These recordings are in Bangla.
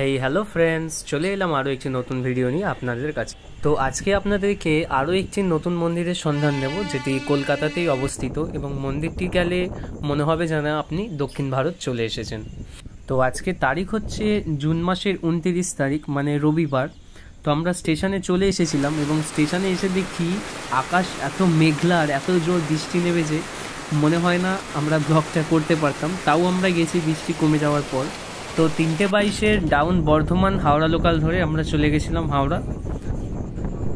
হেই হ্যালো ফ্রেন্ডস, চলে এলাম আরও একটি নতুন ভিডিও নিয়ে আপনাদের কাছে। তো আজকে আপনাদেরকে আরও একটি নতুন মন্দিরের সন্ধান দেব, যেটি কলকাতাতেই অবস্থিত এবং মন্দিরটি গেলে মনে হবে যেন আপনি দক্ষিণ ভারত চলে এসেছেন। তো আজকে তারিখ হচ্ছে জুন মাসের 29 তারিখ, মানে রবিবার। তো আমরা স্টেশনে চলে এসেছিলাম এবং স্টেশনে এসে দেখি আকাশ এত মেঘলা আর এত জোর বৃষ্টি নেমেছে, মনে হয় না আমরা ব্লগটা করতে পারতাম। তাও আমরা গেছি বৃষ্টি কমে যাওয়ার পর। তো 3:22-এর ডাউন বর্ধমান হাওড়া লোকাল ধরে আমরা চলে গেছিলাম হাওড়া।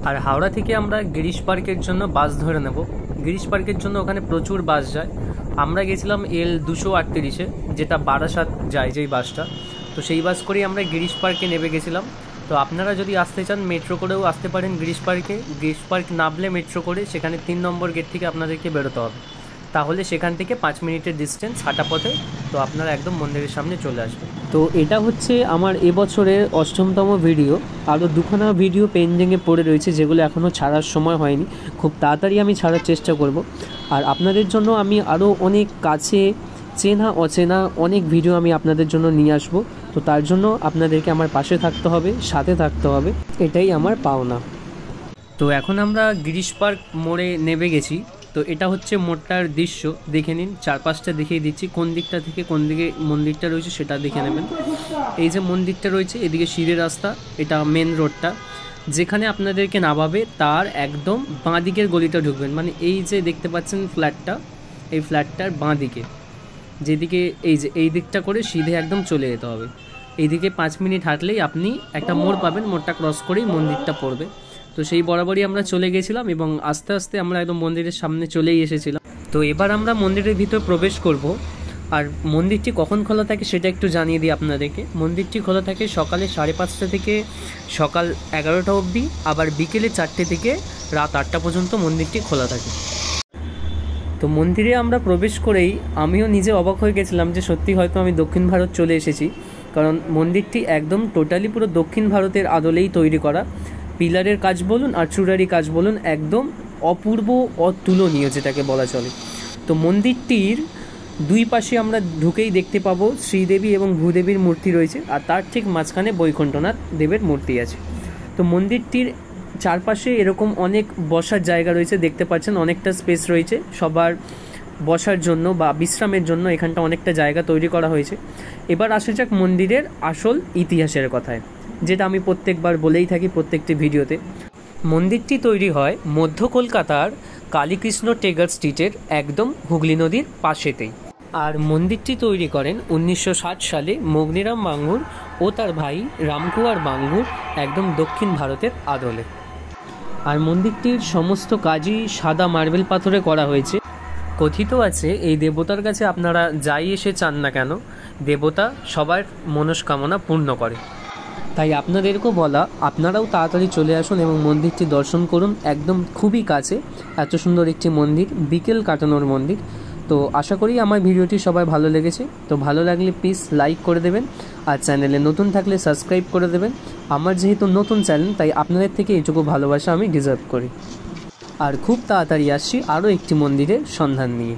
আর হাওড়া থেকে আমরা গিরিশ পার্কের জন্য বাস ধরে নেব। গিরিশ পার্কের জন্য ওখানে প্রচুর বাস যায়। আমরা গেছিলাম L238-এ, যেটা বারাসাত যায় যেই বাসটা। তো সেই বাস করেই আমরা গিরিশ পার্কে নেমে গেছিলাম। তো আপনারা যদি আসতে চান মেট্রো করেও আসতে পারেন গিরিশ পার্কে। গিরিশ পার্ক নামলে মেট্রো করে সেখানে 3 নম্বর গেট থেকে আপনাদেরকে বেরোতে হবে। তাহলে সেখান থেকে 5 মিনিটের ডিস্টেন্স হাঁটা পথে, তো আপনারা একদম মন্দিরের সামনে চলে আসবেন। তো এটা হচ্ছে আমার এবছরের 8ম ভিডিও। আরও 2খানা ভিডিও পেন্ডিংয়ে পড়ে রয়েছে, যেগুলো এখনও ছাড়ার সময় হয়নি। খুব তাড়াতাড়ি আমি ছাড়ার চেষ্টা করব। আর আপনাদের জন্য আমি আরও অনেক কাছে চেনা অচেনা অনেক ভিডিও আমি আপনাদের জন্য নিয়ে আসব। তো তার জন্য আপনাদেরকে আমার পাশে থাকতে হবে, সাথে থাকতে হবে, এটাই আমার পাওনা। তো এখন আমরা গিরিশ পার্ক মোড়ে নেমে গেছি। তো এটা হচ্ছে মোড়টার দৃশ্য, দেখে নিন। চারপাশটা দেখিয়ে দিচ্ছি, কোন দিকটা থেকে কোন দিকে মন্দিরটা রয়েছে সেটা দেখে নেবেন। এই যে মন্দিরটা রয়েছে, এদিকে সিঁড়ির রাস্তা, এটা মেন রোডটা। যেখানে আপনাদেরকে নামাবে তার একদম বাঁ দিকের গলিটা ঢুকবেন, মানে এই যে দেখতে পাচ্ছেন ফ্ল্যাটটা, এই ফ্ল্যাটটার বাঁ দিকে, যেদিকে এই দিকটা করে সিধে একদম চলে যেতে হবে। এইদিকে 5 মিনিট হাঁটলেই আপনি একটা মোড় পাবেন, মোড়টা ক্রস করেই মন্দিরটা পড়বে। তো সেই বরাবরই আমরা চলে গেছিলাম এবং আস্তে আস্তে আমরা একদম মন্দিরের সামনে চলেই এসেছিলাম। তো এবার আমরা মন্দিরের ভিতর প্রবেশ করব। আর মন্দিরটি কখন খোলা থাকে সেটা একটু জানিয়ে দিই আপনাদেরকে। মন্দিরটি খোলা থাকে সকালে 5:30 থেকে সকাল 11টা অবধি, আবার বিকেলে 4টে থেকে রাত 8টা পর্যন্ত মন্দিরটি খোলা থাকে। তো মন্দিরে আমরা প্রবেশ করেই আমিও নিজে অবাক হয়ে গেছিলাম যে সত্যি হয়তো আমি দক্ষিণ ভারত চলে এসেছি, কারণ মন্দিরটি একদম টোটালি পুরো দক্ষিণ ভারতের আদলেই তৈরি করা। পিলারের কাজ বলুন আর চূড়ারি কাজ বলুন, একদম অপূর্ব অতুলনীয় যেটাকে বলা চলে। তো মন্দিরটির দুই পাশে আমরা ঢুকেই দেখতে পাবো শ্রীদেবী এবং ভূদেবীর মূর্তি রয়েছে, আর তার ঠিক মাঝখানে বৈকুণ্ঠনাথ দেবের মূর্তি আছে। তো মন্দিরটির চারপাশে এরকম অনেক বসার জায়গা রয়েছে, দেখতে পাচ্ছেন অনেকটা স্পেস রয়েছে সবার বসার জন্য বা বিশ্রামের জন্য। এখানটা অনেকটা জায়গা তৈরি করা হয়েছে। এবার আসা যাক মন্দিরের আসল ইতিহাসের কথায়, যেটা আমি প্রত্যেকবার বলেই থাকি প্রত্যেকটি ভিডিওতে। মন্দিরটি তৈরি হয় মধ্য কলকাতার কালীকৃষ্ণ টেগার স্ট্রিটের একদম হুগলি নদীর পাশেতেই। আর মন্দিরটি তৈরি করেন 1960 সালে মগ্নিরাম বাঙ্গুর ও তার ভাই রামকুয়ার বাঙ্গুর, একদম দক্ষিণ ভারতের আদলে। আর মন্দিরটির সমস্ত কাজই সাদা মার্বেল পাথরে করা হয়েছে। কথিত আছে এই দেবতার কাছে আপনারা যাই এসে চান না কেন, দেবতা সবার মনস্কামনা পূর্ণ করে। তাই আপনাদেরকেও বলা, আপনারাও তাড়াতাড়ি চলে আসুন এবং মন্দিরটি দর্শন করুন। একদম খুবই কাছে, এত সুন্দর একটি মন্দির, বিকেল কাটানোর মন্দির। তো আশা করি আমার ভিডিওটি সবাই ভালো লেগেছে। তো ভালো লাগলে প্লিজ লাইক করে দেবেন, আর চ্যানেলে নতুন থাকলে সাবস্ক্রাইব করে দেবেন। আমার যেহেতু নতুন চ্যানেল, তাই আপনাদের থেকে এইটুকু ভালোবাসা আমি ডিজার্ভ করি। আর খুব তাড়াতাড়ি আসছি আরও একটি মন্দিরের সন্ধান নিয়ে।